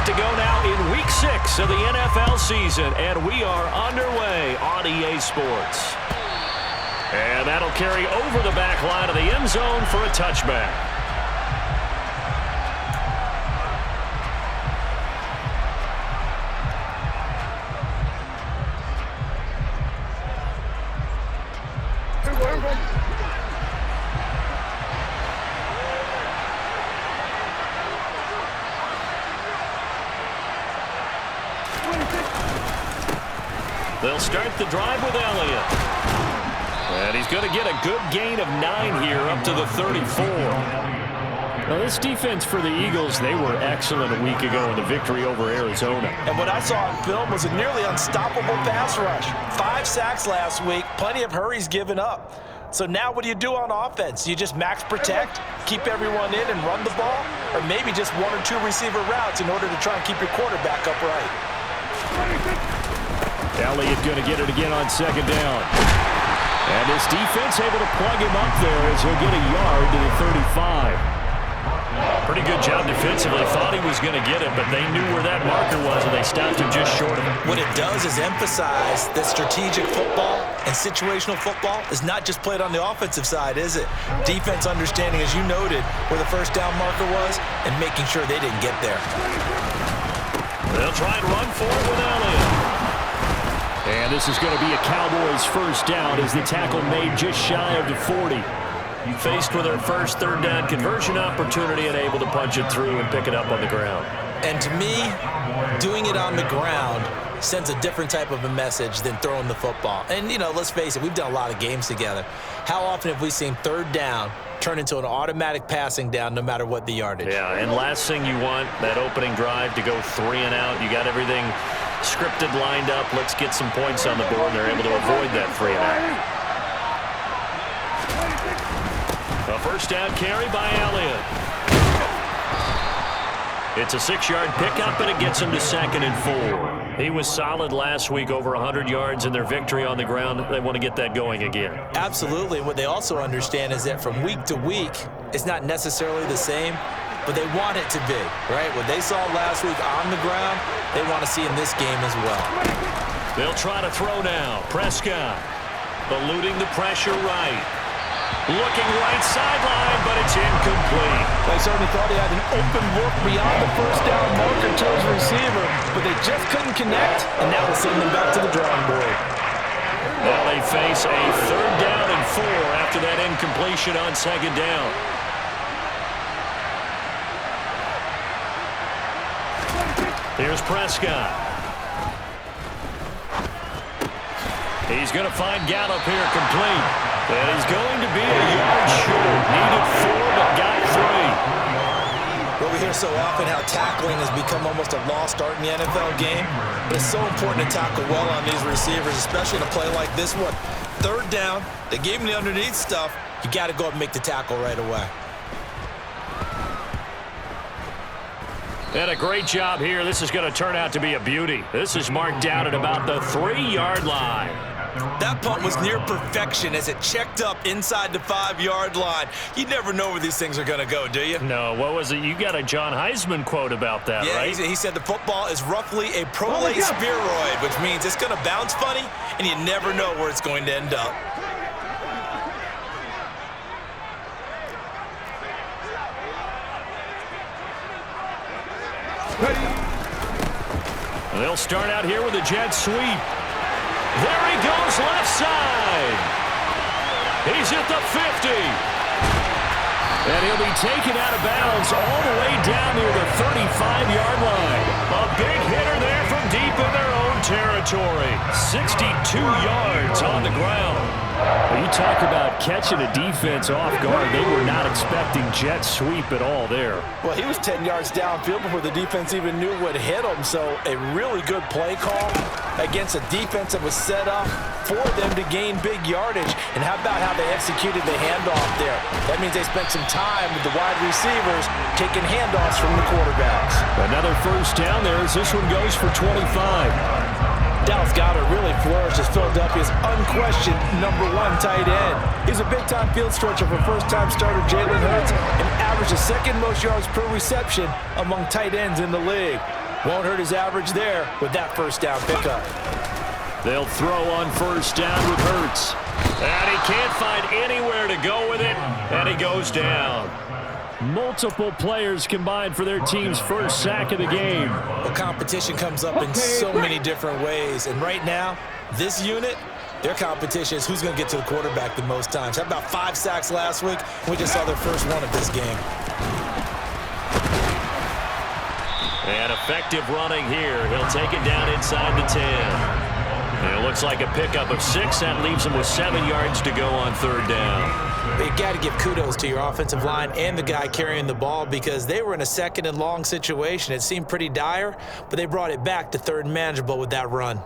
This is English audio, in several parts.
to go now in Week 6 of the NFL season, and we are underway on EA Sports. And that'll carry over the back line of the end zone for a touchback. They'll start the drive with Elliott. And he's going to get a good gain of 9 here up to the 34. Now, this defense for the Eagles, they were excellent a week ago in the victory over Arizona. And what I saw on film was a nearly unstoppable pass rush. 5 sacks last week, plenty of hurries given up. So now what do you do on offense? You just max protect, keep everyone in and run the ball, or maybe just 1 or 2 receiver routes in order to try and keep your quarterback upright. Elliott going to get it again on second down. And this defense able to plug him up there as he'll get a yard to the 35. Pretty good job defensively. Thought he was going to get it, but they knew where that marker was, and they stopped him just short of it. What it does is emphasize that strategic football and situational football is not just played on the offensive side, is it? Defense understanding, as you noted, where the first down marker was and making sure they didn't get there. They'll try and run for it with Elliott. And this is going to be a Cowboys first down as the tackle made just shy of the 40. Faced with their first third down conversion opportunity and able to punch it through and pick it up on the ground. And to me, doing it on the ground sends a different type of a message than throwing the football. And, you know, let's face it, we've done a lot of games together. How often have we seen third down turn into an automatic passing down no matter what the yardage? Yeah, and last thing you want, that opening drive to go 3 and out. You got everything scripted, lined up. Let's get some points on the board. They're able to avoid that 3 and out. A first down carry by Elliott. It's a 6-yard pickup, and it gets him to 2nd and 4. He was solid last week, over 100 yards in their victory on the ground. They want to get that going again. Absolutely. What they also understand is that from week to week, it's not necessarily the same, but they want it to be, right? What they saw last week on the ground, they want to see in this game as well. They'll try to throw now. Prescott eluding the pressure right. Looking right sideline, but it's incomplete. They certainly thought he had an open look beyond the first down marker to his receiver, but they just couldn't connect, and now we'll send them back to the drawing board. Now they face a 3rd down and 4 after that incompletion on 2nd down. Here's Prescott. He's going to find Gallup here complete. And he's going to be a yard short. Needed 4, but got 3. Well, we hear so often how tackling has become almost a lost art in the NFL game. But it's so important to tackle well on these receivers, especially in a play like this one. 3rd down, they gave him the underneath stuff. You got to go up and make the tackle right away. And a great job here. This is going to turn out to be a beauty. This is marked down at about the 3-yard line. That punt was near perfection as it checked up inside the 5-yard line. You never know where these things are going to go, do you? No, what was it? You got a John Heisman quote about that, right? Yeah, he said the football is roughly a prolate spheroid, which means it's going to bounce funny, and you never know where it's going to end up. They'll start out here with a jet sweep. There he goes, left side. He's at the 50. And he'll be taken out of bounds all the way down near the 35-yard line. A big hitter there from deep in their own territory. 62 yards on the ground. Well, you talk about catching a defense off guard. They were not expecting jet sweep at all there. Well, he was 10 yards downfield before the defense even knew what hit him. So a really good play call against a defense that was set up for them to gain big yardage. And how about how they executed the handoff there? That means they spent some time with the wide receivers taking handoffs from the quarterbacks. Another first down there as this one goes for 25. Dallas Goedert really flourished as Philadelphia's unquestioned #1 tight end. He's a big-time field stretcher for first-time starter Jalen Hurts and averaged the 2nd most yards per reception among tight ends in the league. Won't hurt his average there with that first down pickup. They'll throw on first down with Hurts. And he can't find anywhere to go with it, and he goes down. Multiple players combined for their team's first sack of the game. The competition comes up in so many different ways, and right now, this unit, their competition is who's going to get to the quarterback the most times. Had about 5 sacks last week. We just saw their first one of this game. And effective running here. He'll take it down inside the 10. And it looks like a pickup of 6. That leaves him with 7 yards to go on third down. You got to give kudos to your offensive line and the guy carrying the ball because they were in a second and long situation. It seemed pretty dire, but they brought it back to third and manageable with that run.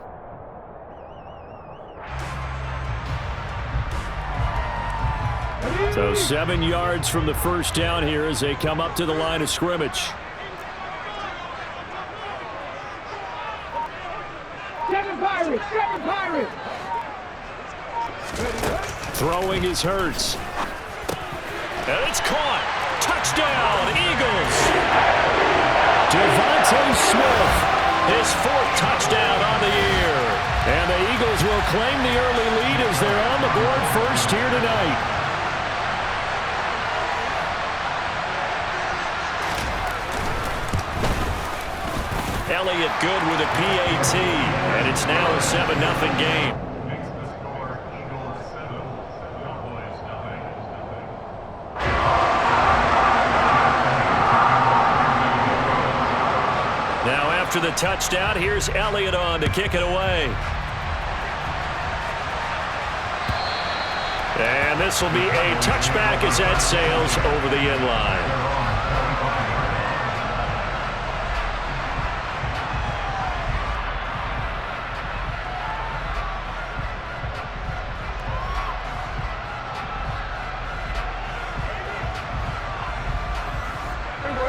So 7 yards from the first down here as they come up to the line of scrimmage. Seven Pirates! Throwing is Hurts. And it's caught. Touchdown, Eagles. Devontae Smith, his 4th touchdown on the year. And the Eagles will claim the early lead as they're on the board first here tonight. Elliott good with a PAT, and it's now a 7-0 game. Now after the touchdown, here's Elliott on to kick it away. And this will be a touchback as that sails over the end line.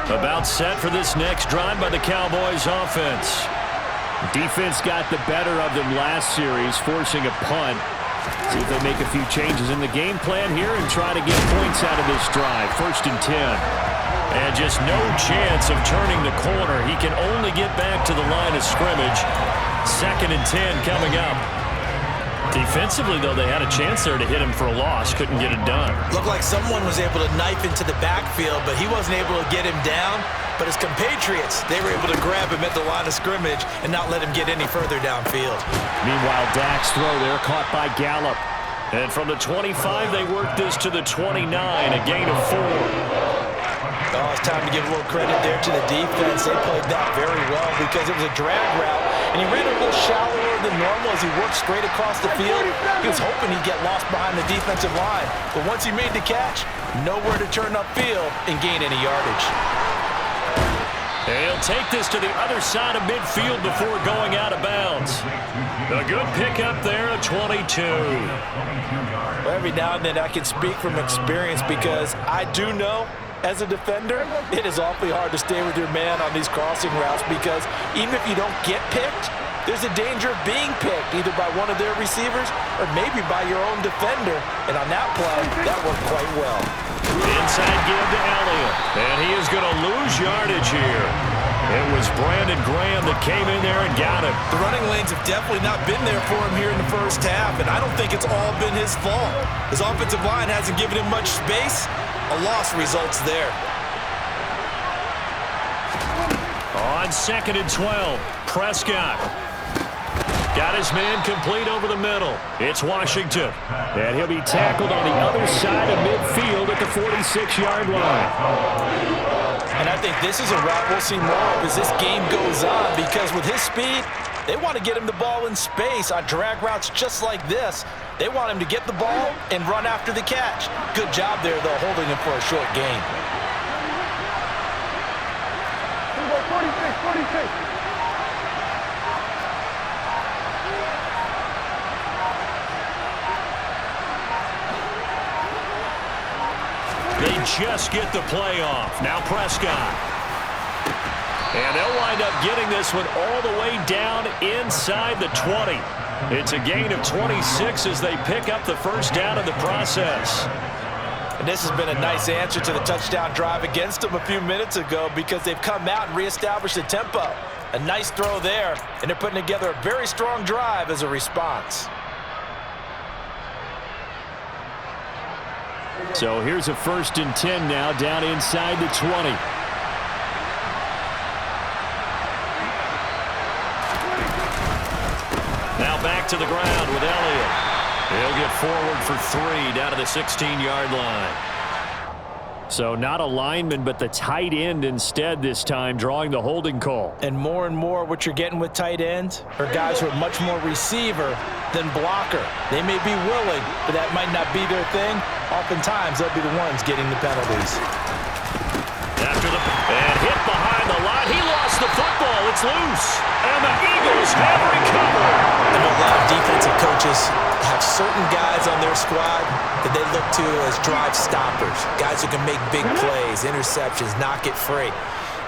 About set for this next drive by the Cowboys offense. Defense got the better of them last series, forcing a punt. See if they make a few changes in the game plan here and try to get points out of this drive. 1st and 10. And just no chance of turning the corner. He can only get back to the line of scrimmage. 2nd and 10 coming up. Defensively, though, they had a chance there to hit him for a loss. Couldn't get it done. Looked like someone was able to knife into the backfield, but he wasn't able to get him down. But his compatriots, they were able to grab him at the line of scrimmage and not let him get any further downfield. Meanwhile, Dak's throw there caught by Gallup. And from the 25, they worked this to the 29, a gain of 4. Oh, it's time to give a little credit there to the defense. They played that very well because it was a drag route, and he ran a little shallower than normal as he worked straight across the field. He was hoping he'd get lost behind the defensive line, but once he made the catch, nowhere to turn upfield and gain any yardage. He'll take this to the other side of midfield before going out of bounds. A good pickup there, a 22. Well, every now and then I can speak from experience because I do know as a defender, it is awfully hard to stay with your man on these crossing routes because even if you don't get picked, there's a danger of being picked either by one of their receivers or maybe by your own defender. And on that play, that worked quite well. Inside give to Elliott, and he is going to lose yardage here. It was Brandon Graham that came in there and got him. The running lanes have definitely not been there for him here in the first half, and I don't think it's all been his fault. His offensive line hasn't given him much space. A loss results there. On 2nd and 12, Prescott. Got his man complete over the middle. It's Washington. And he'll be tackled on the other side of midfield at the 46-yard line. And I think this is a route we'll see more of as this game goes on because with his speed, they want to get him the ball in space on drag routes just like this. They want him to get the ball and run after the catch. Good job there, though, holding him for a short gain. 46. They just get the play off. Now Prescott. And they'll wind up getting this one all the way down inside the 20. It's a gain of 26 as they pick up the first down in the process. And this has been a nice answer to the touchdown drive against them a few minutes ago because they've come out and reestablished the tempo. A nice throw there, and they're putting together a very strong drive as a response. So here's a 1st and 10 now, down inside the 20. Now back to the ground with Elliott. He'll get forward for 3 down to the 16-yard line. So not a lineman, but the tight end instead this time, drawing the holding call. And more what you're getting with tight ends are guys who are much more receiver than blocker. They may be willing, but that might not be their thing. Oftentimes, they'll be the ones getting the penalties. And hit behind the line. He lost the football. It's loose. And the Eagles have recovered. I know a lot of defensive coaches have certain guys on their squad that they look to as drive stoppers, guys who can make big plays, interceptions, knock it free.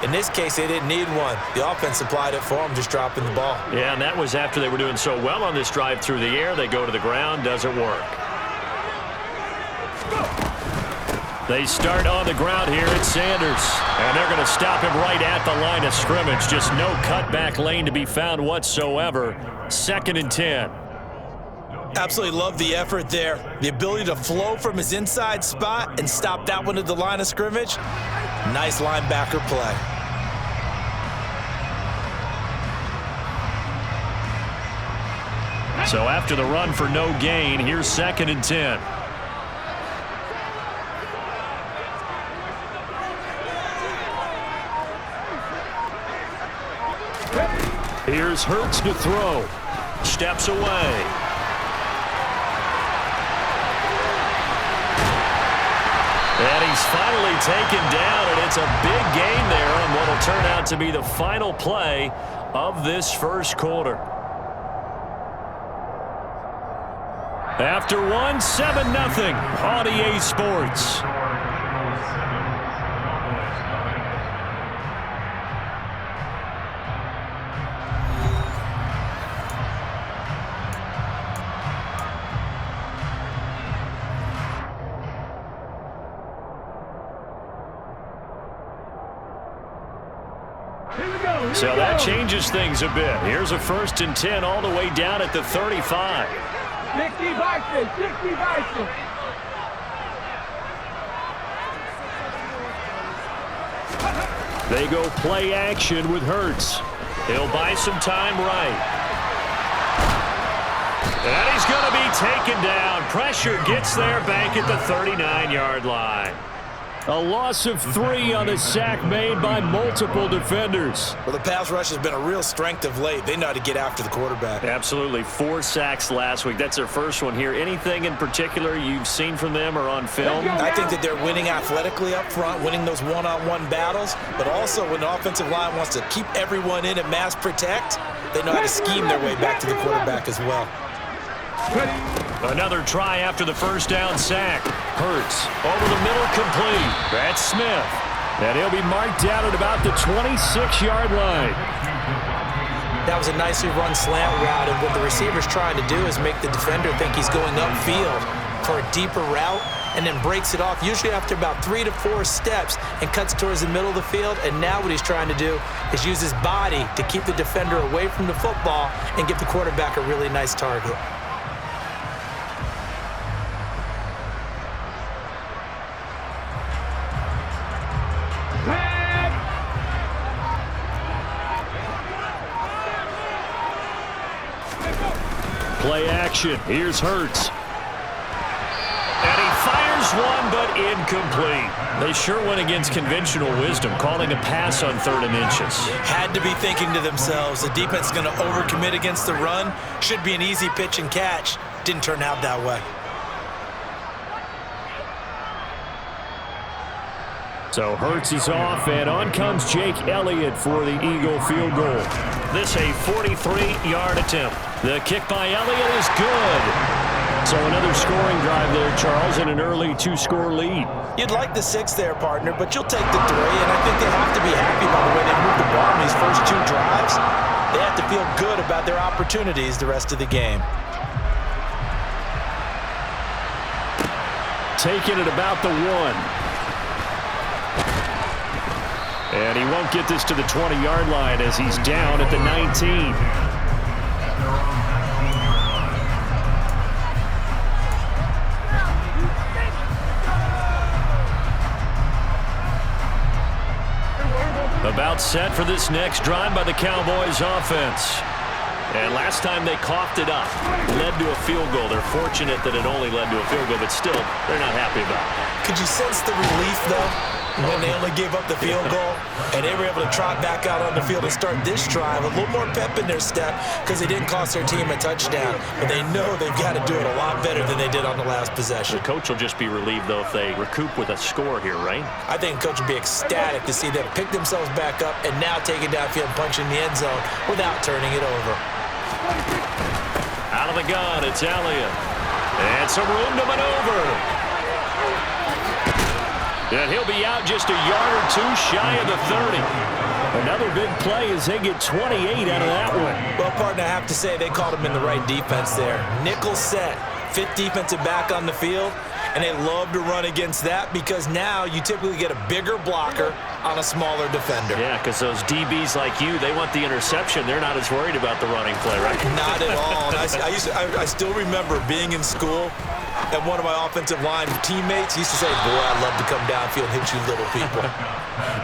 In this case, they didn't need one. The offense supplied it for them, just dropping the ball. Yeah, and that was after they were doing so well on this drive through the air. They go to the ground, doesn't work. They start on the ground here at Sanders. And they're going to stop him right at the line of scrimmage. Just no cutback lane to be found whatsoever. 2nd and 10. Absolutely love the effort there. The ability to flow from his inside spot and stop that one at the line of scrimmage. Nice linebacker play. So after the run for no gain, here's 2nd and 10. Here's Hurts to throw. Steps away. And he's finally taken down, and it's a big gain there on what will turn out to be the final play of this first quarter. After one, 7-0 on EA Sports. So that changes things a bit. Here's a 1st and 10 all the way down at the 35. 60 Vikings, 60 Vikings. They go play action with Hurts. He'll buy some time right. And he's going to be taken down. Pressure gets there back at the 39-yard line. A loss of 3 on the sack made by multiple defenders. Well, the pass rush has been a real strength of late. They know how to get after the quarterback. Absolutely. 4 sacks last week. That's their first one here. Anything in particular you've seen from them or on film? I think that they're winning athletically up front, winning those one-on-one battles, but also when the offensive line wants to keep everyone in and mass protect, they know how to scheme their way back to the quarterback as well. Another try after the first down sack. Hurts over the middle, complete. That's Smith. And he'll be marked down at about the 26-yard line. That was a nicely run slant route, and what the receiver's trying to do is make the defender think he's going upfield for a deeper route, and then breaks it off, usually after about 3 to 4 steps, and cuts towards the middle of the field. And now what he's trying to do is use his body to keep the defender away from the football and give the quarterback a really nice target. Play action. Here's Hurts. And he fires one, but incomplete. They sure went against conventional wisdom, calling a pass on 3rd and inches. Had to be thinking to themselves, the defense is going to overcommit against the run. Should be an easy pitch and catch. Didn't turn out that way. So Hurts is off, and on comes Jake Elliott for the Eagle field goal. This a 43-yard attempt. The kick by Elliott is good. So another scoring drive there, Charles, and an early 2-score lead. You'd like the 6 there, partner, but you'll take the 3, and I think they have to be happy by the way they moved the ball in these first 2 drives. They have to feel good about their opportunities the rest of the game. Taking it about the 1. And he won't get this to the 20-yard line as he's down at the 19. About set for this next drive by the Cowboys offense. And last time they coughed it up, led to a field goal. They're fortunate that it only led to a field goal, but still, they're not happy about it. Could you sense the relief, though, when they only gave up the field goal and they were able to trot back out on the field and start this drive? A little more pep in their step because they didn't cost their team a touchdown. But they know they've got to do it a lot better than they did on the last possession. The coach will just be relieved, though, if they recoup with a score here, right? I think the coach will be ecstatic to see them pick themselves back up and now take it downfield and punch in the end zone without turning it over. Out of the gun, it's Elliott. And some room to maneuver. And he'll be out just a yard or two shy of the 30. Another big play as they get 28 out of that one. Well, partner, I have to say they called him in the right defense there. Nickel set, fifth defensive back on the field, and they love to run against that because now you typically get a bigger blocker on a smaller defender. Yeah, because those DBs like you, they want the interception. They're not as worried about the running play, right? Not at all. And I still remember being in school, and one of my offensive line teammates used to say, boy, I'd love to come downfield and hit you little people.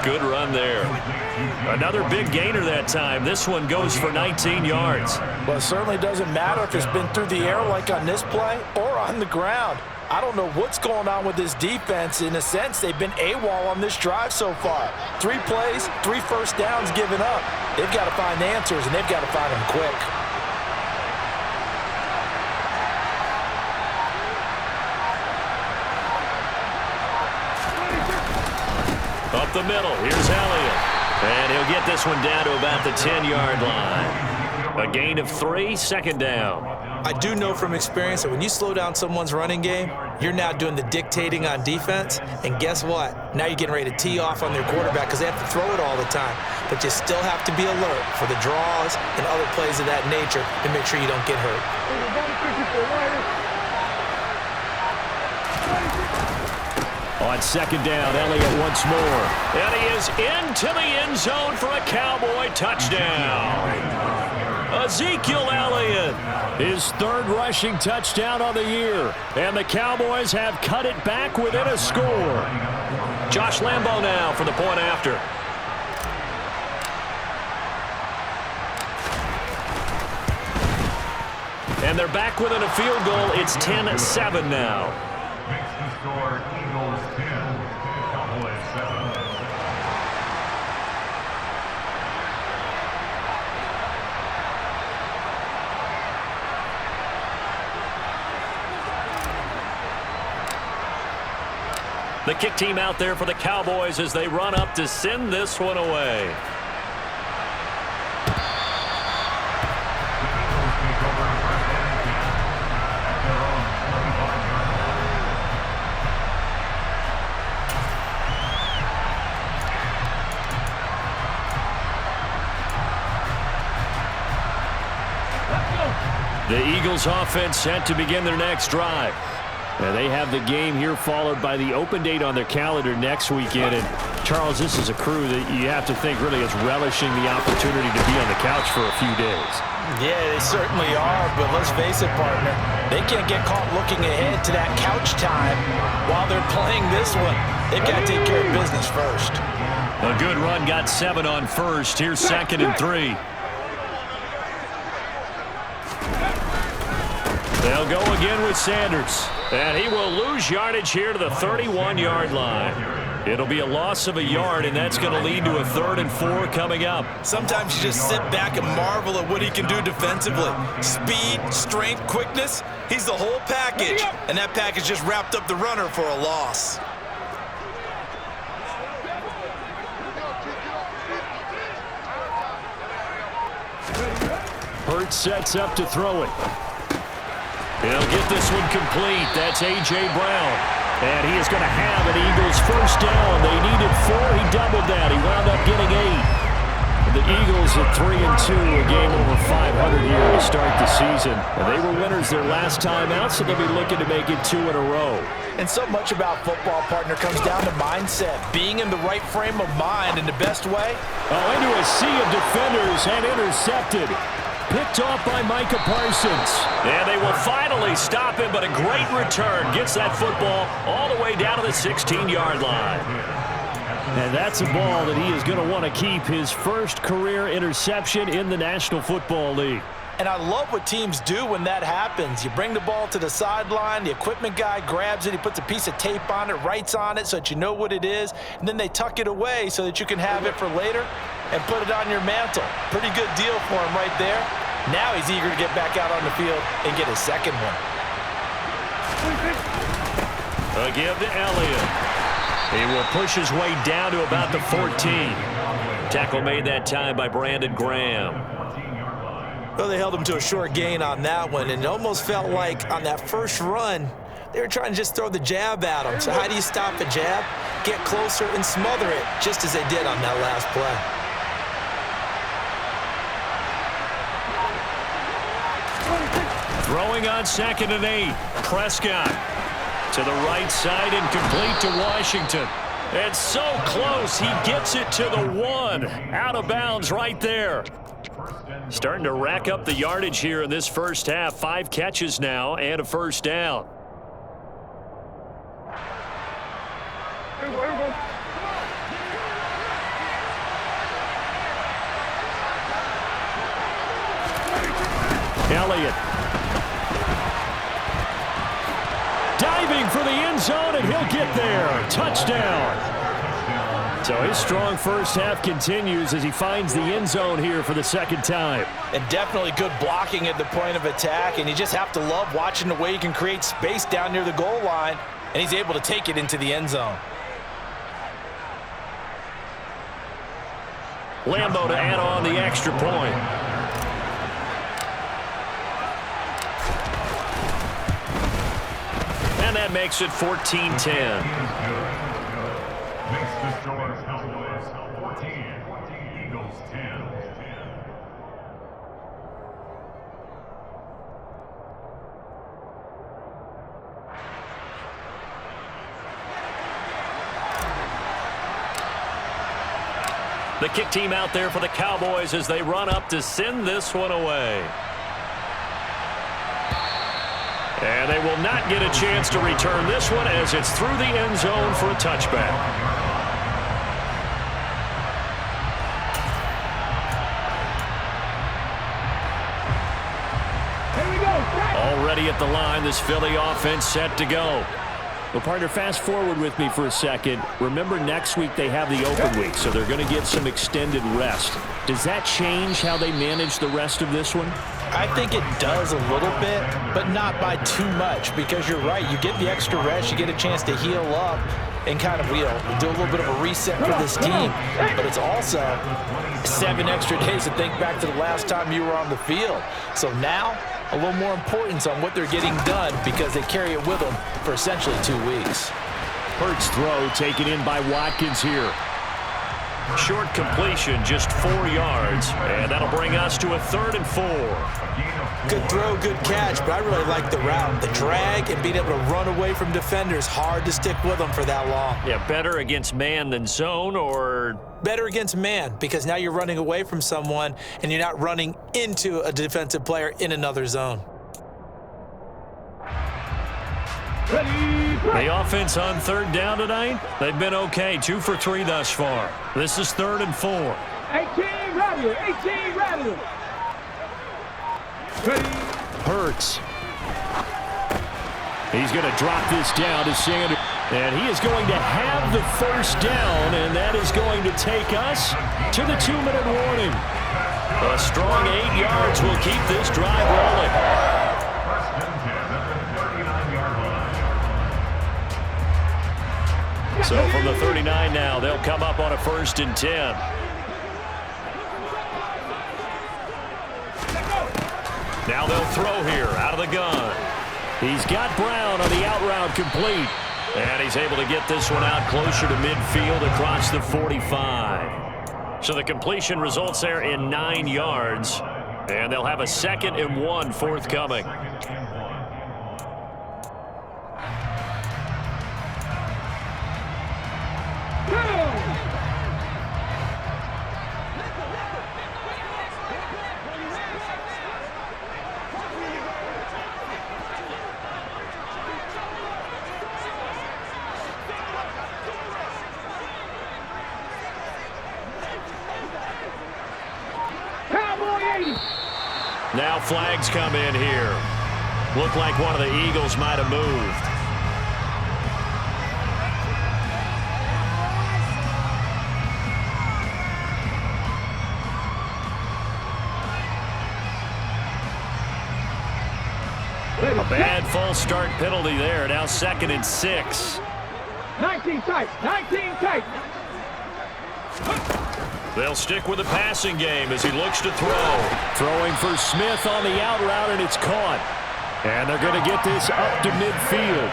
Good run there. Another big gainer that time. This one goes for 19 yards. Well, it certainly doesn't matter if it's been through the air like on this play or on the ground. I don't know what's going on with this defense. In a sense, they've been AWOL on this drive so far. 3 plays, 3 first downs given up. They've got to find answers, and they've got to find them quick. Up the middle, here's Elliott. And he'll get this one down to about the 10-yard line. A gain of 3, second down. I do know from experience that when you slow down someone's running game, you're now doing the dictating on defense. And guess what? Now you're getting ready to tee off on their quarterback because they have to throw it all the time. But you still have to be alert for the draws and other plays of that nature to make sure you don't get hurt. On second down, Elliott once more. And he is into the end zone for a Cowboy touchdown. Ezekiel Elliott, his 3rd rushing touchdown on the year. And the Cowboys have cut it back within a score. Josh Lambo now for the point after. And they're back within a field goal. It's 10-7 now. The kick team out there for the Cowboys as they run up to send this one away. The Eagles offense set to begin their next drive. And they have the game here followed by the open date on their calendar next weekend. And, Charles, this is a crew that you have to think really is relishing the opportunity to be on the couch for a few days. Yeah, they certainly are, but let's face it, partner. They can't get caught looking ahead to that couch time while they're playing this one. They've got to take care of business first. A good run, got 7 on first. Here's 2nd and 3. They'll go again with Sanders. And he will lose yardage here to the 31-yard line. It'll be a loss of a yard, and that's going to lead to a 3rd and 4 coming up. Sometimes you just sit back and marvel at what he can do defensively. Speed, strength, quickness, he's the whole package. And that package just wrapped up the runner for a loss. Hurts sets up to throw it. He'll get this one complete. That's A.J. Brown. And he is going to have an Eagles first down. They needed 4. He doubled that. He wound up getting 8. The Eagles at 3-2, a game over 500 here to start the season. And they were winners their last time out, so they'll be looking to make it 2 in a row. And so much about football, partner, comes down to mindset, being in the right frame of mind in the best way. Oh, into a sea of defenders and intercepted. Picked off by Micah Parsons. And they will finally stop him, but a great return. Gets that football all the way down to the 16-yard line. And that's a ball that he is going to want to keep, his first career interception in the National Football League. And I love what teams do when that happens. You bring the ball to the sideline, the equipment guy grabs it, he puts a piece of tape on it, writes on it so that you know what it is, and then they tuck it away so that you can have it for later and put it on your mantle. Pretty good deal for him right there. Now he's eager to get back out on the field and get his second one. A give to Elliott. He will push his way down to about the 14. Tackle made that time by Brandon Graham. Well, they held him to a short gain on that one, and it almost felt like on that first run, they were trying to just throw the jab at him. So how do you stop a jab? Get closer and smother it, just as they did on that last play. Throwing on 2nd and 8. Prescott to the right side and complete to Washington. And so close, he gets it to the 1. Out of bounds right there. Starting to rack up the yardage here in this first half. 5 catches now and a first down. Elliott. Diving for the end zone, and he'll get there. Touchdown. So his strong first half continues as he finds the end zone here for the second time. And definitely good blocking at the point of attack, and you just have to love watching the way he can create space down near the goal line, and he's able to take it into the end zone. Lambo to add on the extra point. And that makes it 14-10. The kick team out there for the Cowboys as they run up to send this one away. And they will not get a chance to return this one as it's through the end zone for a touchback. Already at the line, this Philly offense set to go. Well, partner, fast forward with me for a second. Remember, next week they have the open week, so they're going to get some extended rest. Does that change how they manage the rest of this one? I think it does a little bit, but not by too much, because you're right. You get the extra rest, you get a chance to heal up and kind of, do a little bit of a reset for this team. But it's also 7 extra days to think back to the last time you were on the field. So now, a little more importance on what they're getting done because they carry it with them for essentially 2 weeks. Hurts throw taken in by Watkins here. Short completion, just 4 yards, and that'll bring us to a 3rd and 4. Good throw, good catch, but I really like the route. The drag and being able to run away from defenders, hard to stick with them for that long. Yeah, better against man than zone, or? Better against man, because now you're running away from someone and you're not running into a defensive player in another zone. The offense on 3rd down tonight, they've been okay. 2 for 3 thus far. This is 3rd and 4. 18 ready, 18 ready. Hurts. He's going to drop this down to Sanders. And he is going to have the first down, and that is going to take us to the 2-minute warning. A strong 8 yards will keep this drive rolling. So from the 39 now, they'll come up on a 1st and 10. Now they'll throw here out of the gun. He's got Brown on the out route complete. And he's able to get this one out closer to midfield across the 45. So the completion results there in 9 yards. And they'll have a 2nd and 1 forthcoming. Now flags come in here. Looked like one of the Eagles might have moved. A bad false start penalty there. Now 2nd and 6. 19 tight. 19 tight. They'll stick with the passing game as he looks to throw. Throwing for Smith on the out route, and it's caught. And they're going to get this up to midfield.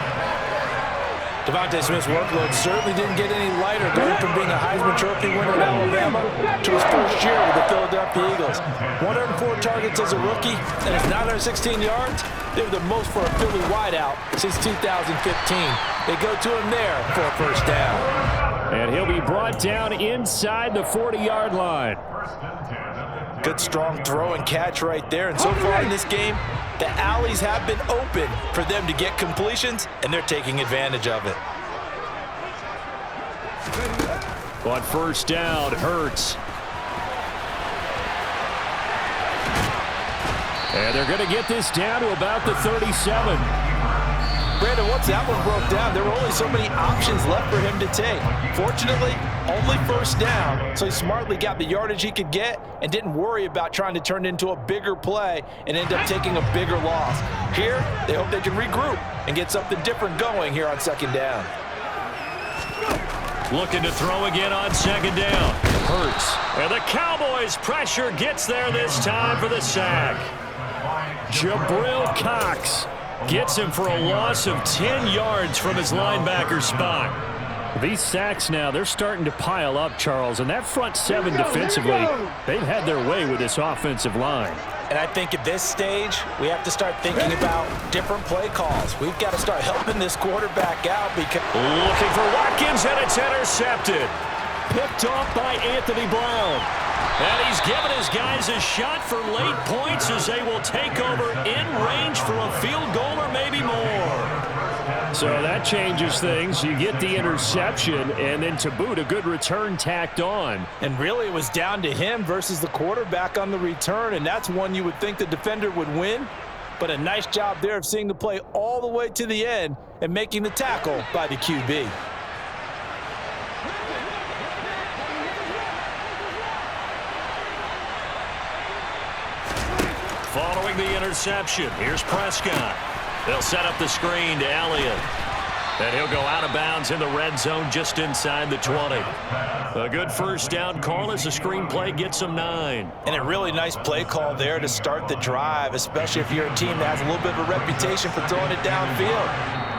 Devontae Smith's workload certainly didn't get any lighter going from being a Heisman Trophy winner at Alabama to his first year with the Philadelphia Eagles. 104 targets as a rookie, and his 916 yards, they were the most for a Philly wideout since 2015. They go to him there for a first down. And he'll be brought down inside the 40-yard line. Good strong throw and catch right there. And so far in this game, the alleys have been open for them to get completions, and they're taking advantage of it. On first down, Hurts. And they're going to get this down to about the 37. Brandon, once that one broke down, there were only so many options left for him to take. Fortunately, only first down, so he smartly got the yardage he could get and didn't worry about trying to turn it into a bigger play and end up taking a bigger loss. Here, they hope they can regroup and get something different going here on 2nd down. Looking to throw again on 2nd down. Hurts. And the Cowboys' pressure gets there this time for the sack. Jabril Cox gets him for a loss of 10 yards from his linebacker spot. These sacks now, they're starting to pile up, Charles, and that front 7 defensively, they've had their way with this offensive line. And I think at this stage, we have to start thinking about different play calls. We've got to start helping this quarterback out because... Looking for Watkins, and it's intercepted. Picked off by Anthony Brown. And he's given his guys a shot for late points as they will take over in range for a field goal or maybe more. So that changes things. You get the interception, and then to boot, a good return tacked on. And really, it was down to him versus the quarterback on the return, and that's one you would think the defender would win. But a nice job there of seeing the play all the way to the end and making the tackle by the QB. Following the interception, here's Prescott. They'll set up the screen to Elliott. And he'll go out of bounds in the red zone just inside the 20. A good first down call as the screen play gets them 9. And a really nice play call there to start the drive, especially if you're a team that has a little bit of a reputation for throwing it downfield.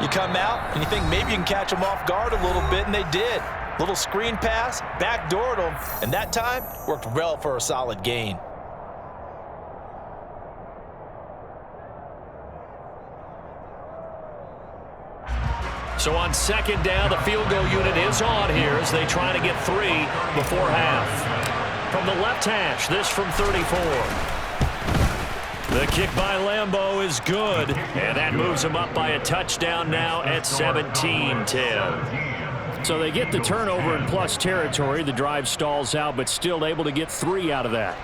You come out and you think maybe you can catch them off guard a little bit, and they did. Little screen pass, backdoored them, and that time worked well for a solid gain. So on 2nd down, the field goal unit is on here as they try to get 3 before half. From the left hash, this from 34. The kick by Lambeau is good, and that moves them up by a touchdown now at 17-10. So they get the turnover in plus territory. The drive stalls out, but still able to get 3 out of that.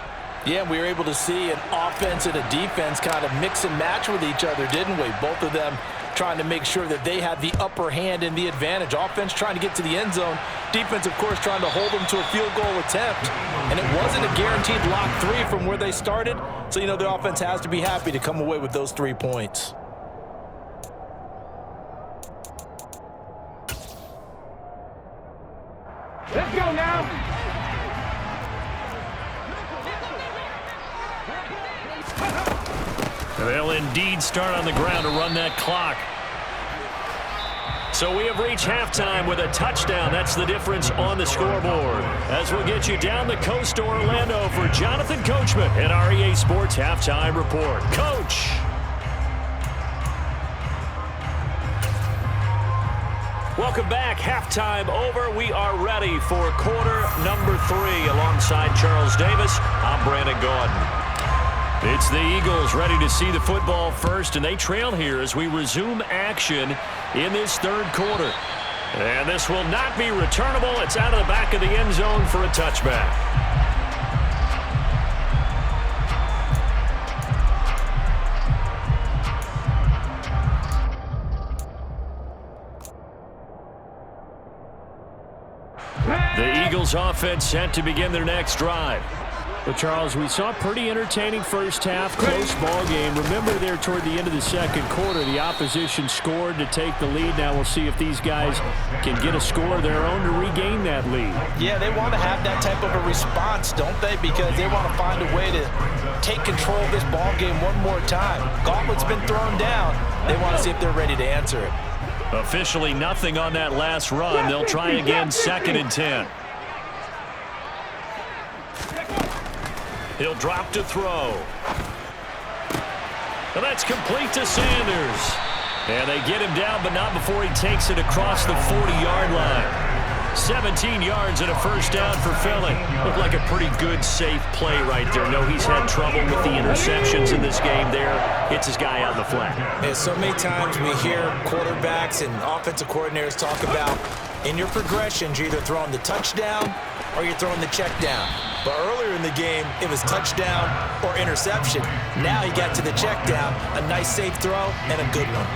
Yeah, we were able to see an offense and a defense kind of mix and match with each other, didn't we? Both of them trying to make sure that they had the upper hand and the advantage. Offense trying to get to the end zone. Defense, of course, trying to hold them to a field goal attempt. And it wasn't a guaranteed lock 3 from where they started. So, you know, the offense has to be happy to come away with those 3 points. Let's go now. They'll indeed start on the ground to run that clock. So we have reached halftime with a touchdown. That's the difference on the scoreboard. As we'll get you down the coast to Orlando for Jonathan Coachman at our EA Sports Halftime Report. Coach. Welcome back. Halftime over. We are ready for quarter number 3. Alongside Charles Davis, I'm Brandon Gaudin. It's the Eagles ready to see the football first, and they trail here as we resume action in this third quarter. And this will not be returnable. It's out of the back of the end zone for a touchback. The Eagles offense set to begin their next drive. Well, Charles, we saw a pretty entertaining first half, close ball game. Remember there toward the end of the second quarter, the opposition scored to take the lead. Now we'll see if these guys can get a score of their own to regain that lead. Yeah, they want to have that type of a response, don't they? Because they want to find a way to take control of this ball game one more time. Gauntlet's been thrown down. They want to see if they're ready to answer it. Officially nothing on that last run. They'll try again, 2nd and 10. He'll drop to throw. And that's complete to Sanders. And they get him down, but not before he takes it across the 40-yard line. 17 yards and a first down for Philly. Looked like a pretty good, safe play right there. No, he's had trouble with the interceptions in this game there. Hits his guy out in the flat. Yeah, so many times we hear quarterbacks and offensive coordinators talk about in your progressions, you're either throwing the touchdown or you're throwing the check down. But earlier in the game, it was touchdown or interception. Now he got to the check down, a nice safe throw, and a good one.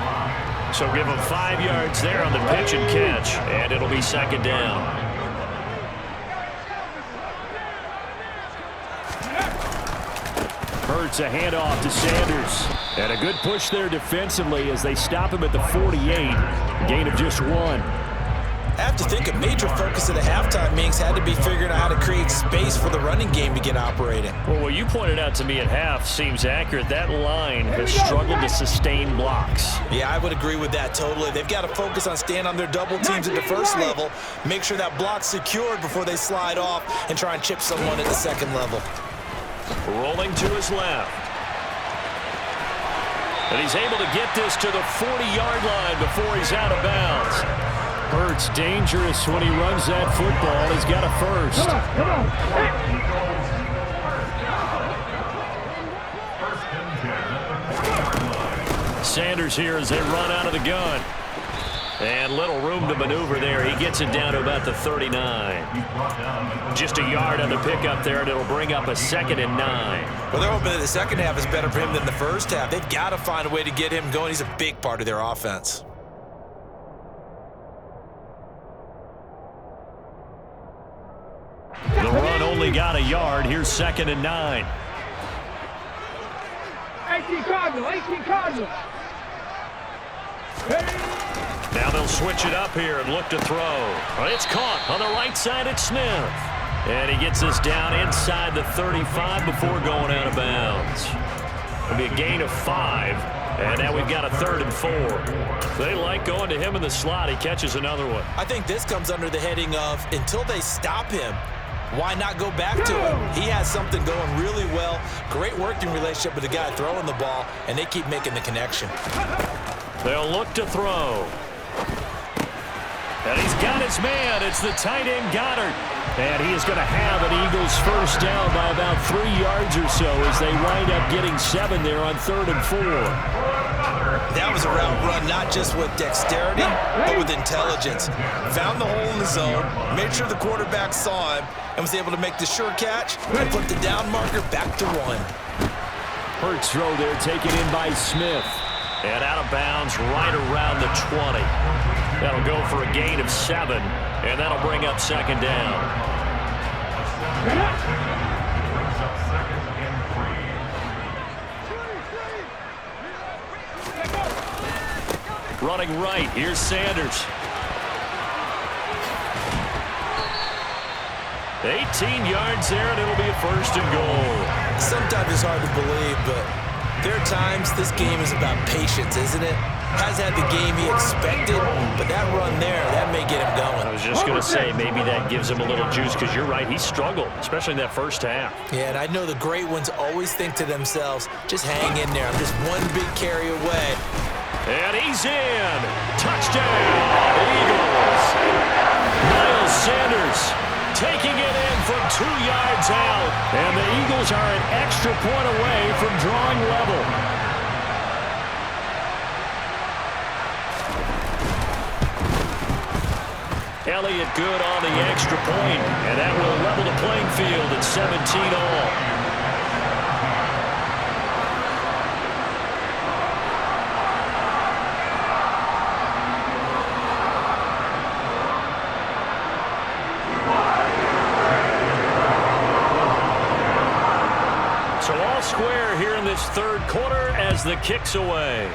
So give him 5 yards there on the pitch and catch, and it'll be 2nd down. Hurts a handoff to Sanders. And a good push there defensively as they stop him at the 48. Gain of just 1. I have to think a major focus of the halftime meetings had to be figuring out how to create space for the running game to get operating. Well, what you pointed out to me at half seems accurate. That line has struggled to sustain blocks. Yeah, I would agree with that totally. They've got to focus on staying on their double teams at the first level, make sure that block's secured before they slide off and try and chip someone at the second level. Rolling to his left. And he's able to get this to the 40-yard line before he's out of bounds. Hurts dangerous when he runs that football. He's got a first. Sanders here as they run out of the gun. And little room to maneuver there. He gets it down to about the 39. Just a yard on the pickup there, and it'll bring up a 2nd and 9. Well, they're hoping that the second half is better for him than the first half. They've got to find a way to get him going. He's a big part of their offense. The run only got a yard. Here's 2nd and 9. 18 Cardinals. Now they'll switch it up here and look to throw. It's caught on the right side at Smith. And he gets this down inside the 35 before going out of bounds. It'll be a gain of 5. And now we've got a 3rd and 4. They like going to him in the slot. He catches another one. I think this comes under the heading of until they stop him, why not go back to him? He has something going really well. Great working relationship with the guy throwing the ball, and they keep making the connection. They'll look to throw. And he's got his man. It's the tight end Goddard. And he is going to have an Eagles first down by about 3 yards or so as they wind up getting 7 there on 3rd and 4. That was a route run, not just with dexterity, but with intelligence. Found the hole in the zone, made sure the quarterback saw him, and was able to make the sure catch and put the down marker back to 1. Hurts throw there taken in by Smith. And out of bounds right around the 20. That'll go for a gain of 7, and that'll bring up 2nd down. Running right, here's Sanders. 18 yards there, and it'll be a 1st and goal. Sometimes it's hard to believe, but there are times this game is about patience, isn't it? Has had the game he expected, but that run there, that may get him going. I was just going to say, maybe that gives him a little juice, because you're right, he struggled, especially in that first half. Yeah, and I know the great ones always think to themselves, just hang in there. I'm just one big carry away. And he's in. Touchdown, Eagles. Miles Sanders taking it in from 2 yards out. And the Eagles are an extra point away from drawing level. Elliott good on the extra point, and that will level the playing field at 17 all. So all square here in this third quarter as the kick's away.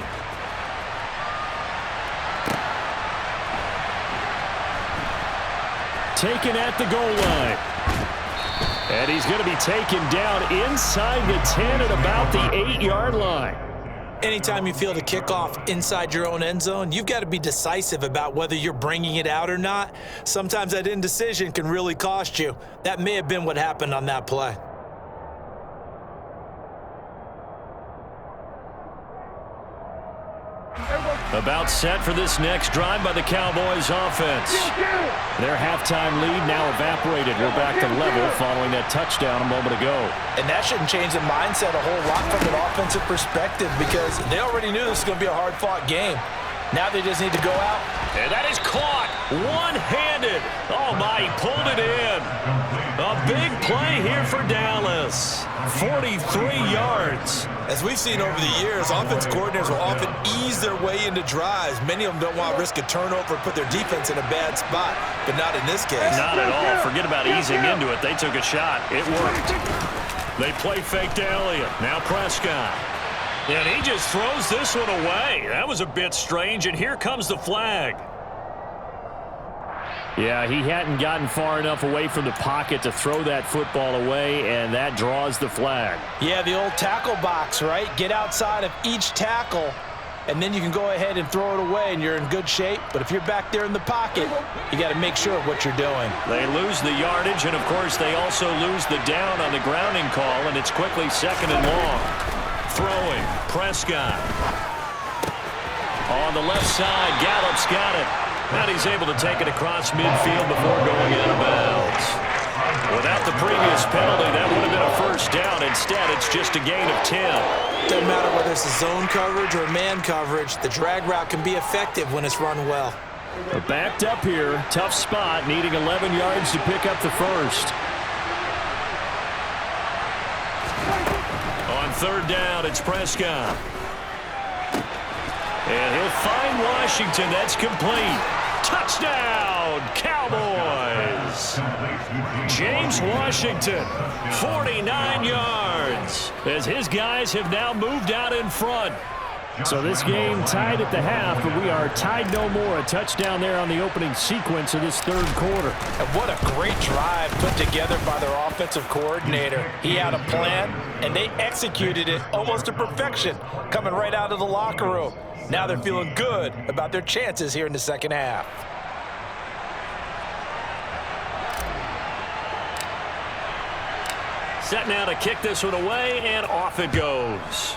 Taken at the goal line. And he's going to be taken down inside the 10 at about the 8-yard line. Anytime you feel the kickoff inside your own end zone, you've got to be decisive about whether you're bringing it out or not. Sometimes that indecision can really cost you. That may have been what happened on that play. About set for this next drive by the Cowboys offense. Their halftime lead now evaporated. We're back to level following that touchdown a moment ago. And that shouldn't change the mindset a whole lot from an offensive perspective, because they already knew this was going to be a hard-fought game. Now they just need to go out. And that is caught one-handed. Oh, my, he pulled it in. A big play here for Dallas. 43 yards. As we've seen over the years, offense coordinators will often ease their way into drives. Many of them don't want to risk a turnover and put their defense in a bad spot, but not in this case. Not at all. Forget about easing into it. They took a shot. It worked. They play fake to Elliott. Now Prescott. And he just throws this one away. That was a bit strange, and here comes the flag. Yeah, he hadn't gotten far enough away from the pocket to throw that football away, and that draws the flag. Yeah, the old tackle box, right? Get outside of each tackle, and then you can go ahead and throw it away, and you're in good shape. But if you're back there in the pocket, you got to make sure of what you're doing. They lose the yardage, and, of course, they also lose the down on the grounding call, and it's quickly second and long. Throwing, Prescott. On the left side, Gallup's got it. And he's able to take it across midfield before going out of bounds. Without the previous penalty, that would have been a first down. Instead, it's just a gain of 10. Doesn't matter whether it's a zone coverage or man coverage, the drag route can be effective when it's run well. They're backed up here. Tough spot, needing 11 yards to pick up the first. On third down, it's Prescott. And he'll find Washington. That's complete. Touchdown, Cowboys. James Washington, 49 yards, as his guys have now moved out in front. So this game tied at the half, but we are tied no more. A touchdown there on the opening sequence of this third quarter. And what a great drive put together by their offensive coordinator. He had a plan, and they executed it almost to perfection, coming right out of the locker room. Now they're feeling good about their chances here in the second half. Set now to kick this one away, and off it goes.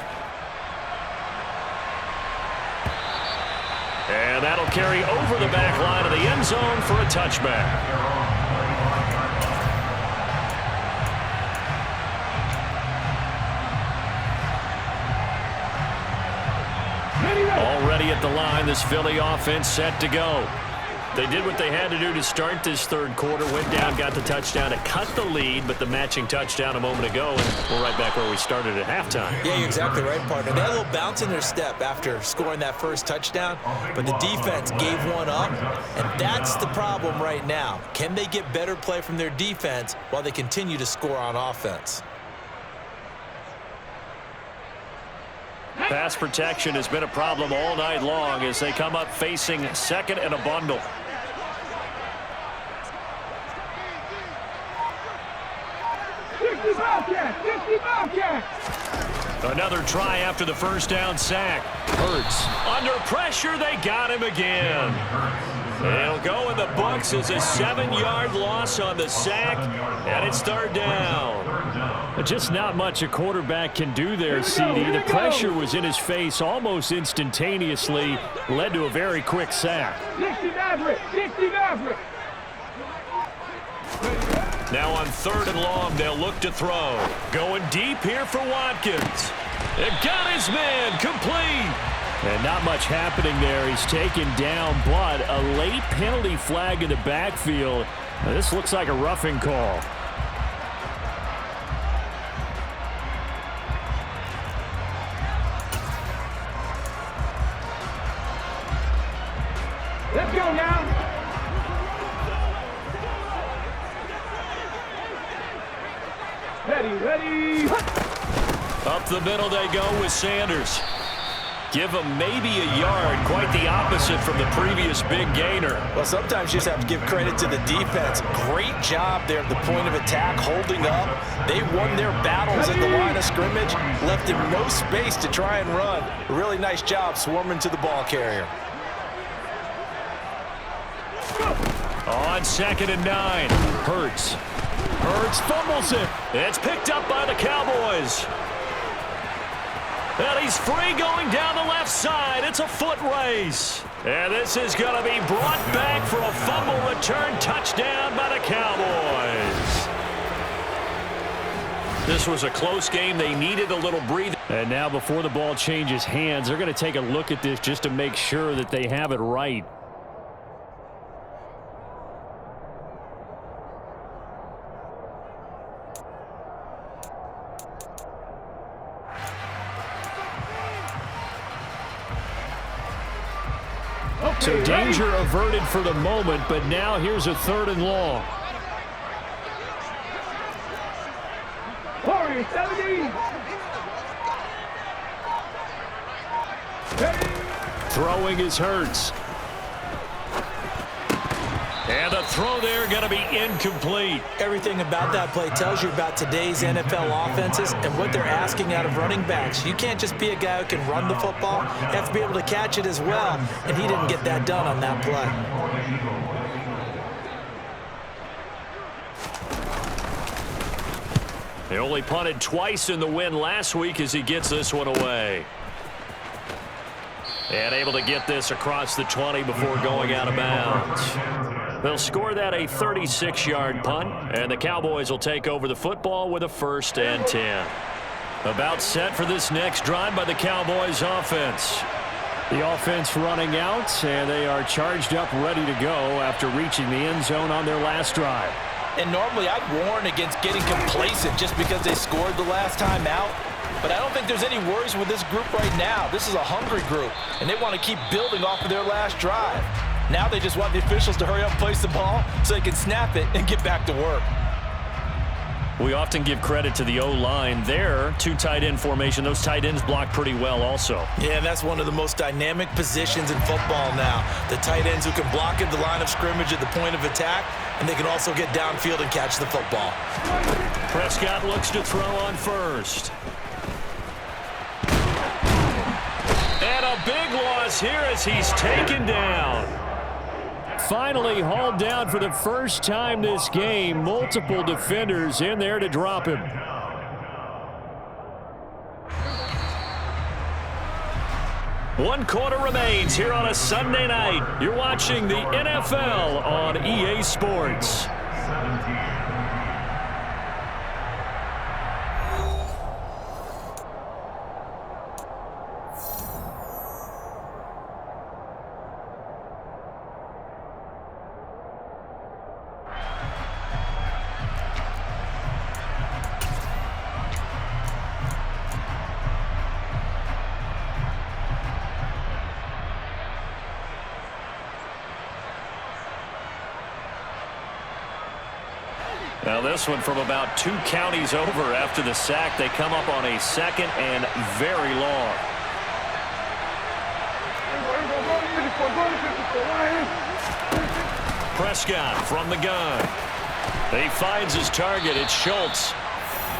And that'll carry over the back line of the end zone for a touchback. Already at the line, this Philly offense set to go. They did what they had to do to start this third quarter, went down, got the touchdown to cut the lead, but the matching touchdown a moment ago, and we're right back where we started at halftime. Yeah, you're exactly right, partner. They had a little bounce in their step after scoring that first touchdown, but the defense gave one up, and that's the problem right now. Can they get better play from their defense while they continue to score on offense? Pass protection has been a problem all night long as they come up facing second and a bundle. Another try after the first down sack. Hurts. Under pressure, they got him again. He'll go in the books as a 7-yard loss on the sack, and it's third down. Just not much a quarterback can do there, CD. The pressure was in his face almost instantaneously, led to a very quick sack. 60 Maverick, 60 Maverick. Now on 3rd and long, they'll look to throw. Going deep here for Watkins. It got his man complete. And not much happening there. He's taken down, but a late penalty flag in the backfield. Now, this looks like a roughing call. Let's go now. Ready. Up the middle they go with Sanders. Give him maybe a yard, quite the opposite from the previous big gainer. Well, sometimes you just have to give credit to the defense. Great job there at the point of attack, holding up. They won their battles at the line of scrimmage, left him no space to try and run. A really nice job swarming to the ball carrier. On 2nd and 9, Hurts fumbles it. It's picked up by the Cowboys. And he's free going down the left side. It's a foot race. And this is going to be brought back for a fumble return touchdown by the Cowboys. This was a close game. They needed a little breather. And now before the ball changes hands, they're going to take a look at this just to make sure that they have it right. So danger averted for the moment, but now here's a 3rd and long. 70. Throwing is Hurts. And the throw there going to be incomplete. Everything about that play tells you about today's NFL offenses and what they're asking out of running backs. You can't just be a guy who can run the football. You have to be able to catch it as well, and he didn't get that done on that play. They only punted twice in the win last week as he gets this one away. And able to get this across the 20 before going out of bounds. They'll score that a 36-yard punt, and the Cowboys will take over the football with a 1st and 10. About set for this next drive by the Cowboys offense. The offense running out, and they are charged up, ready to go after reaching the end zone on their last drive. And normally I'd warn against getting complacent just because they scored the last time out. But I don't think there's any worries with this group right now. This is a hungry group, and they want to keep building off of their last drive. Now they just want the officials to hurry up and place the ball so they can snap it and get back to work. We often give credit to the O-line there. 2 tight end formation. Those tight ends block pretty well also. Yeah, and that's one of the most dynamic positions in football now. The tight ends who can block at the line of scrimmage at the point of attack, and they can also get downfield and catch the football. Prescott looks to throw on 1st. And a big loss here as he's taken down. Finally hauled down for the first time this game. Multiple defenders in there to drop him. One quarter remains here on a Sunday night. You're watching the NFL on EA Sports. Now this one from about 2 counties over after the sack. They come up on a 2nd and very long. Prescott from the gun. He finds his target. It's Schultz.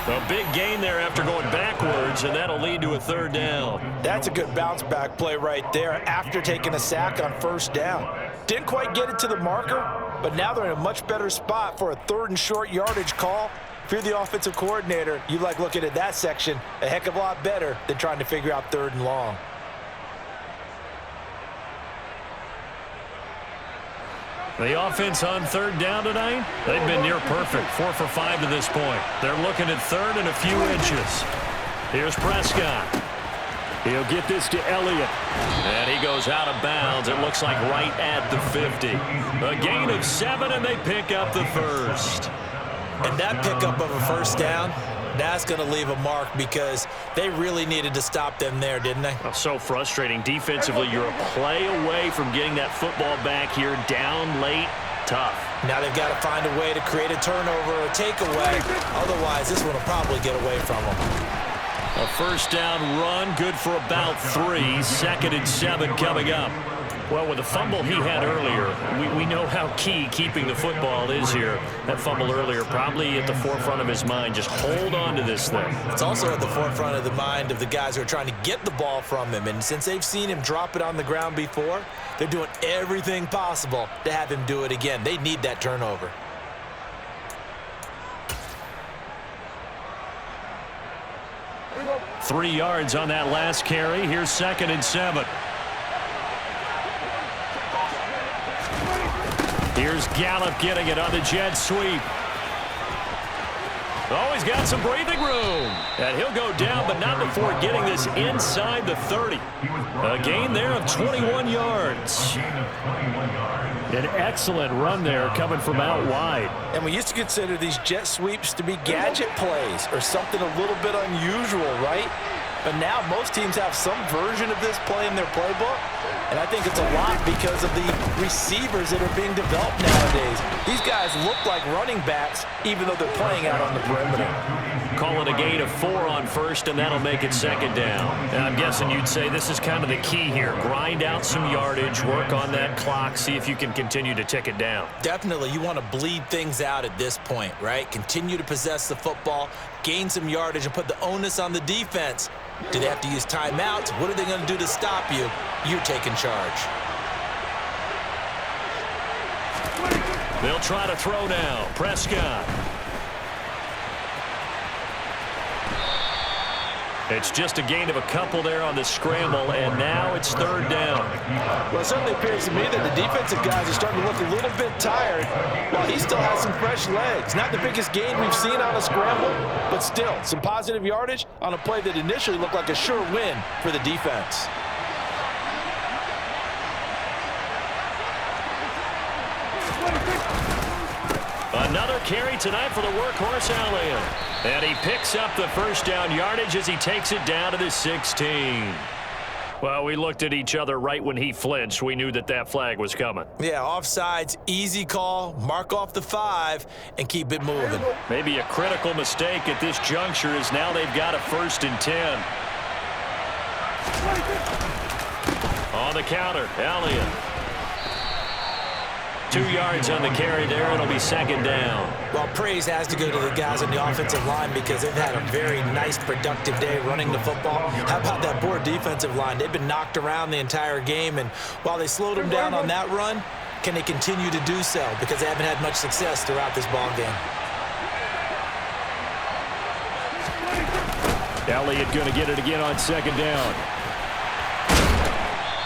A big gain there after going backwards, and that'll lead to a third down. That's a good bounce back play right there after taking a sack on first down. Didn't quite get it to the marker, but now they're in a much better spot for a 3rd and short yardage call. If you're the offensive coordinator, you like looking at that section a heck of a lot better than trying to figure out 3rd and long. The offense on 3rd down tonight, they've been near perfect, 4 for 5 to this point. They're looking at 3rd and a few inches. Here's Prescott. He'll get this to Elliott. And he goes out of bounds. It looks like right at the 50. A gain of 7, and they pick up the first. And that pickup of a first down, that's going to leave a mark because they really needed to stop them there, didn't they? Oh, so frustrating. Defensively, you're a play away from getting that football back here. Down late, tough. Now they've got to find a way to create a turnover or a takeaway. Otherwise, this one will probably get away from them. A first down run, good for about 3. 2nd and 7 coming up. Well, with the fumble he had earlier, we know how key keeping the football is here. That fumble earlier probably at the forefront of his mind. Just hold on to this thing. It's also at the forefront of the mind of the guys who are trying to get the ball from him. And since they've seen him drop it on the ground before, they're doing everything possible to have him do it again. They need that turnover. Three yards on that last carry. Here's 2nd and 7. Here's Gallup getting it on the jet sweep. Oh, he's got some breathing room. And he'll go down, but not before getting this inside the 30. A gain there of 21 yards. An excellent run there coming from out wide. And we used to consider these jet sweeps to be gadget plays or something a little bit unusual, right? But now most teams have some version of this play in their playbook. And I think it's a lot because of the receivers that are being developed nowadays. These guys look like running backs even though they're playing out on the perimeter. Call it a gain of 4 on first, and that'll make it 2nd down. And I'm guessing you'd say this is kind of the key here. Grind out some yardage, work on that clock, see if you can continue to tick it down. Definitely, you want to bleed things out at this point, right? Continue to possess the football, gain some yardage, and put the onus on the defense. Do they have to use timeouts? What are they going to do to stop you? You're taking charge. They'll try to throw now. Prescott. It's just a gain of a couple there on the scramble, and now it's 3rd down. Well, it certainly appears to me that the defensive guys are starting to look a little bit tired while he still has some fresh legs. Not the biggest gain we've seen on a scramble, but still some positive yardage on a play that initially looked like a sure win for the defense. Another carry tonight for the workhorse Elliott. And he picks up the first down yardage as he takes it down to the 16. Well, we looked at each other right when he flinched. We knew that that flag was coming. Yeah, offsides, easy call, mark off the 5, and keep it moving. Maybe a critical mistake at this juncture is now they've got a 1st and 10. On the counter, Elliott. 2 yards on the carry there. It'll be 2nd down. Well, praise has to go to the guys on the offensive line because they've had a very nice, productive day running the football. How about that poor defensive line? They've been knocked around the entire game, and while they slowed them down on that run, can they continue to do so? Because they haven't had much success throughout this ball game. Elliott going to get it again on 2nd down.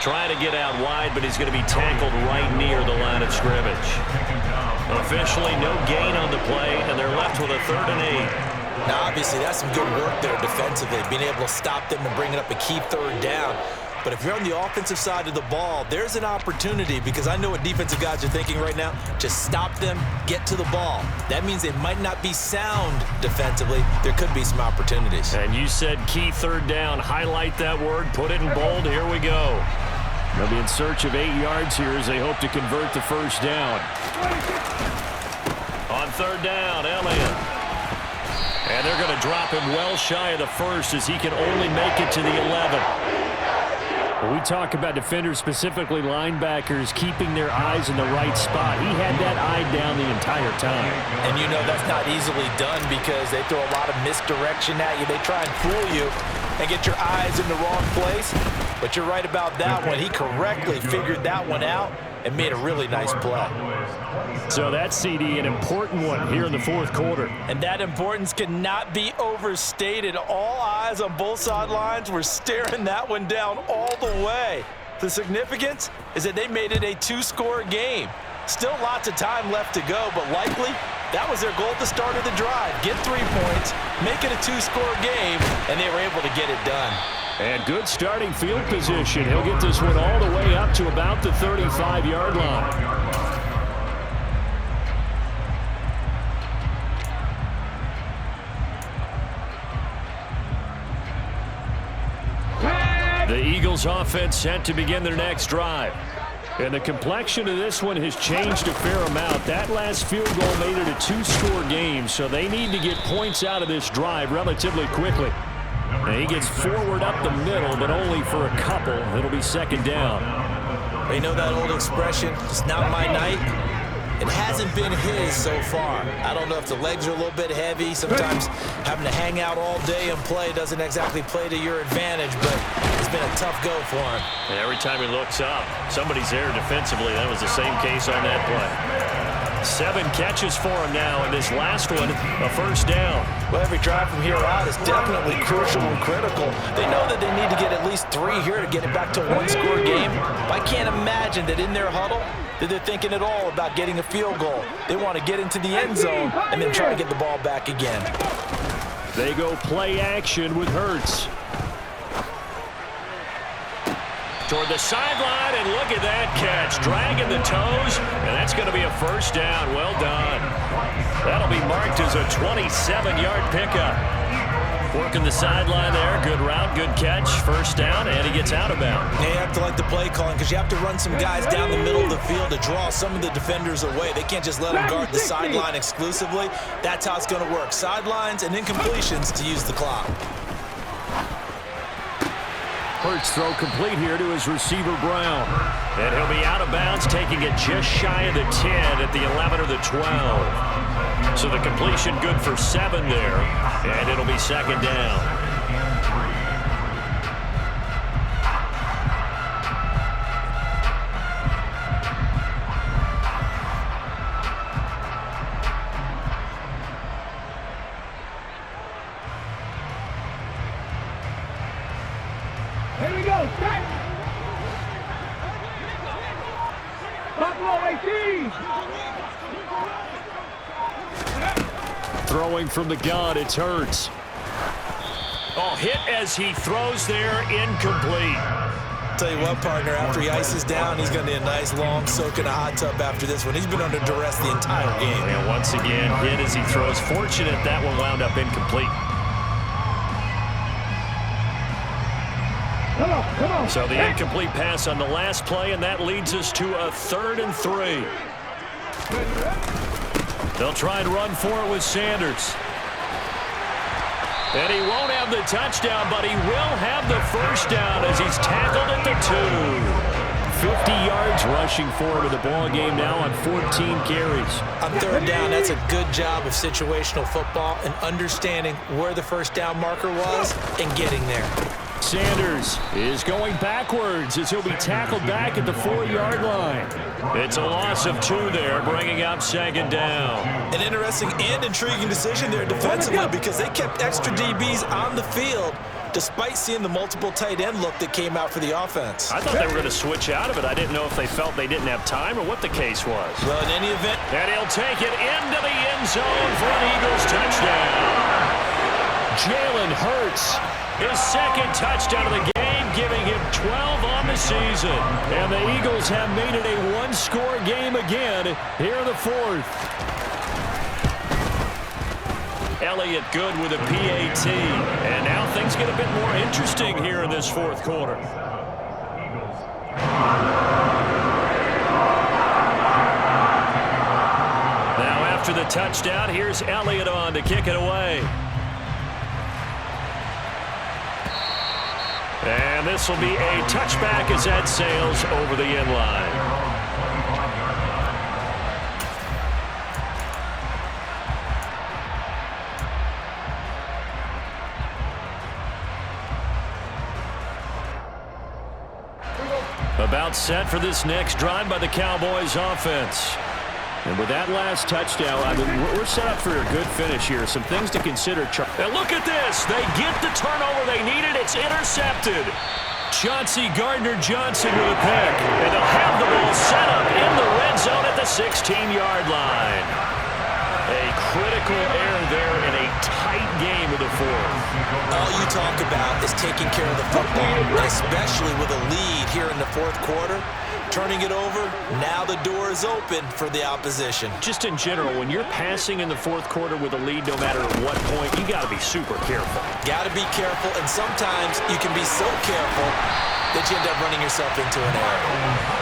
Trying to get out wide, but he's going to be tackled right near the line of scrimmage. Officially, no gain on the play, and they're left with a 3rd and 8. Now, obviously, that's some good work there defensively, being able to stop them and bringing up a key 3rd down. But if you're on the offensive side of the ball, there's an opportunity because I know what defensive guys are thinking right now. Just stop them, get to the ball. That means they might not be sound defensively. There could be some opportunities. And you said key 3rd down. Highlight that word. Put it in bold. Here we go. They'll be in search of 8 yards here as they hope to convert the first down. On 3rd down, Elliott. And they're going to drop him well shy of the 1st as he can only make it to the 11. When we talk about defenders, specifically linebackers, keeping their eyes in the right spot, he had that eye down the entire time. And you know that's not easily done because they throw a lot of misdirection at you. They try and fool you and get your eyes in the wrong place. But you're right about that one. He correctly figured that one out and made a really nice play. So that CD, an important one here in the fourth quarter. And that importance cannot be overstated. All eyes on both sidelines were staring that one down all the way. The significance is that they made it a two-score game. Still lots of time left to go, but likely that was their goal at the start of the drive. Get 3 points, make it a two-score game, and they were able to get it done. And good starting field position. He'll get this one all the way up to about the 35-yard line. The Eagles offense set to begin their next drive. And the complexion of this one has changed a fair amount. That last field goal made it a two-score game, so they need to get points out of this drive relatively quickly. And he gets forward up the middle, but only for a couple. It'll be second down. You know that old expression, it's not my night? It hasn't been his so far. I don't know if the legs are a little bit heavy. Sometimes having to hang out all day and play doesn't exactly play to your advantage, but it's been a tough go for him. And every time he looks up, somebody's there defensively. That was the same case on that play. 7 catches for him now, and this last one, a first down. Well, every drive from here out is definitely crucial and critical. They know that they need to get at least 3 here to get it back to a one-score game. But I can't imagine that in their huddle that they're thinking at all about getting a field goal. They want to get into the end zone and then try to get the ball back again. They go play action with Hurts. Toward the sideline, and look at that catch. Dragging the toes, and that's going to be a first down. Well done. That'll be marked as a 27-yard pickup. Working the sideline there. Good route, good catch. First down, and he gets out of bounds. Yeah, you have to like the play calling because you have to run some guys down the middle of the field to draw some of the defenders away. They can't just let them guard the sideline exclusively. That's how it's going to work. Sidelines and incompletions to use the clock. Hurts throw complete here to his receiver, Brown. And he'll be out of bounds, taking it just shy of the 10 at the 11 or the 12. So the completion good for 7 there, and it'll be second down. Here we go. Set. Buffalo 18. Throwing from the gun, it's Hurts. Oh, hit as he throws there, incomplete. Tell you what, partner, after he ices down, he's going to need a nice long soak in a hot tub after this one. He's been under duress the entire game. And once again, hit as he throws. Fortunate that one wound up incomplete. Come on. So the incomplete pass on the last play, and that leads us to a 3rd and 3. They'll try and run for it with Sanders. And he won't have the touchdown, but he will have the first down as he's tackled at the 2. 50 yards rushing forward to the ball game now on 14 carries. On 3rd down, that's a good job of situational football and understanding where the first down marker was and getting there. Sanders is going backwards as he'll be tackled back at the 4-yard line. It's a loss of 2 there, bringing up second down. An interesting and intriguing decision there defensively because they kept extra DBs on the field despite seeing the multiple tight end look that came out for the offense. I thought they were going to switch out of it. I didn't know if they felt they didn't have time or what the case was. Well, in any event, and he'll take it into the end zone for an Eagles touchdown. Jalen Hurts, his second touchdown of the game, giving him 12 on the season. And the Eagles have made it a one-score game again here in the 4th. Elliott good with a PAT. And now things get a bit more interesting here in this 4th quarter. Now after the touchdown, here's Elliott on to kick it away. And this will be a touchback as that sails over the end line. About set for this next drive by the Cowboys offense. And with that last touchdown, I mean, we're set up for a good finish here. Some things to consider. And look at this. They get the turnover they needed. It's intercepted. Chauncey Gardner-Johnson with a pick. And they'll have the ball set up in the red zone at the 16-yard line. A critical error there in a tight game of the fourth. All you talk about is taking care of the football, especially with a lead here in the fourth quarter. Turning it over, now the door is open for the opposition. Just in general, when you're passing in the fourth quarter with a lead, no matter at what point, you got to be super careful. Got to be careful, and sometimes you can be so careful that you end up running yourself into an error.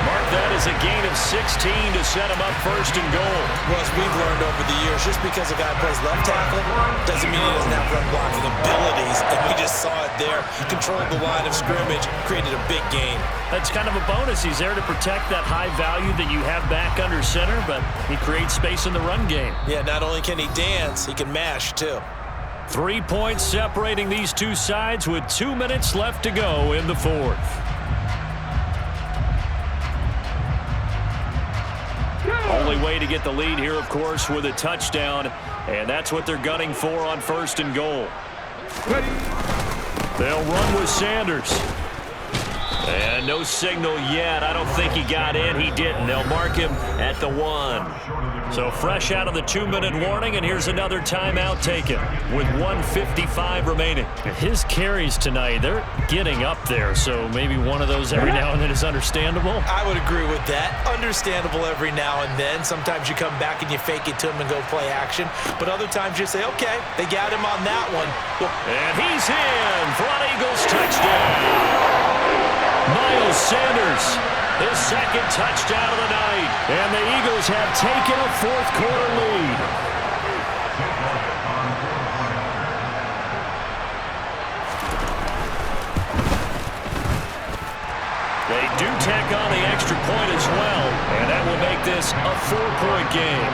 Mark that as a gain of 16 to set him up first and goal. Well, as we've learned over the years, just because a guy plays left tackle doesn't mean he doesn't have run blocking abilities, and we just saw it there. Controlled the line of scrimmage, created a big gain. That's kind of a bonus. He's there to protect that high value that you have back under center, but he creates space in the run game. Yeah, not only can he dance, he can mash, too. 3 points separating these two sides with 2 minutes left to go in the fourth. Only way to get the lead here, of course, with a touchdown, and that's what they're gunning for on first and goal. They'll run with Sanders. And no signal yet. I don't think he got in. He didn't. They'll mark him at the 1. So fresh out of the 2-minute warning, and here's another timeout taken with 1:55 remaining. His carries tonight, they're getting up there, so maybe one of those every now and then is understandable. I would agree with that. Understandable every now and then. Sometimes you come back and you fake it to him and go play action. But other times you say, okay, they got him on that one. And he's in for an Eagles touchdown. Miles Sanders, his second touchdown of the night. And the Eagles have taken a fourth-quarter lead. They do tack on the extra point as well, and that will make this a 4-point game.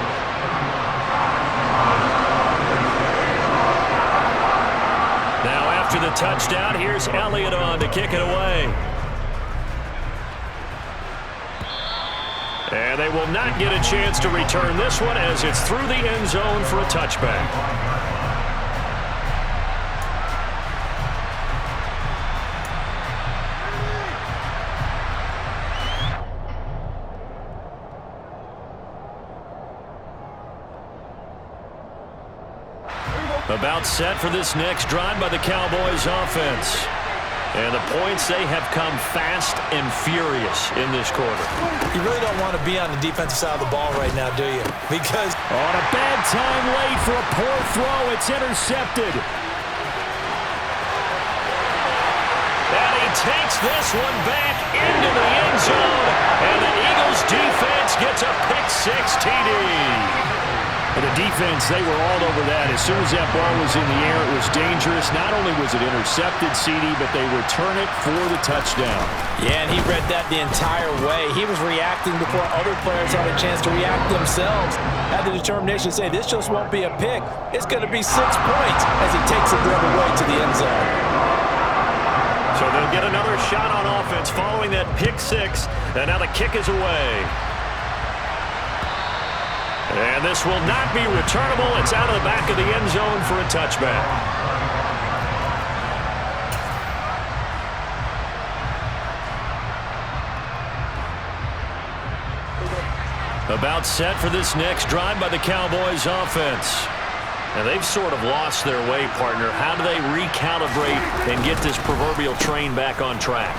Now after the touchdown, here's Elliott on to kick it away. And they will not get a chance to return this one as it's through the end zone for a touchback. About set for this next drive by the Cowboys offense. And the points, they have come fast and furious in this quarter. You really don't want to be on the defensive side of the ball right now, do you? Because on a bad time late for a poor throw, it's intercepted. And he takes this one back into the end zone. And the Eagles defense gets a pick-6 TD. And the defense, they were all over that. As soon as that ball was in the air, it was dangerous. Not only was it intercepted, CD, but they return it for the touchdown. Yeah, and he read that the entire way. He was reacting before other players had a chance to react themselves. Had the determination to say, this just won't be a pick. It's going to be 6 points as he takes it the other way to the end zone. So they'll get another shot on offense following that pick-6. And now the kick is away. And this will not be returnable. It's out of the back of the end zone for a touchback. About set for this next drive by the Cowboys offense. And they've sort of lost their way, partner. How do they recalibrate and get this proverbial train back on track?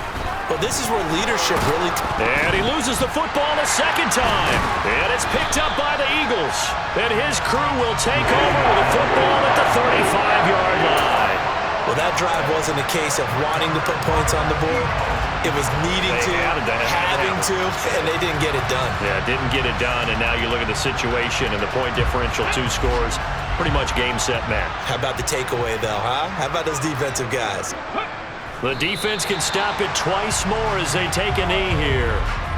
Well, this is where leadership really... And he loses the football a second time. And it's picked up by the Eagles. And his crew will take over with the football at the 35-yard line. Well, that drive wasn't a case of wanting to put points on the board. It was needing to, having to, and they didn't get it done. Yeah, didn't get it done, and now you look at the situation and the point differential, 2 scores, pretty much game, set, match. How about the takeaway, though, huh? How about those defensive guys? The defense can stop it twice more as they take a knee here.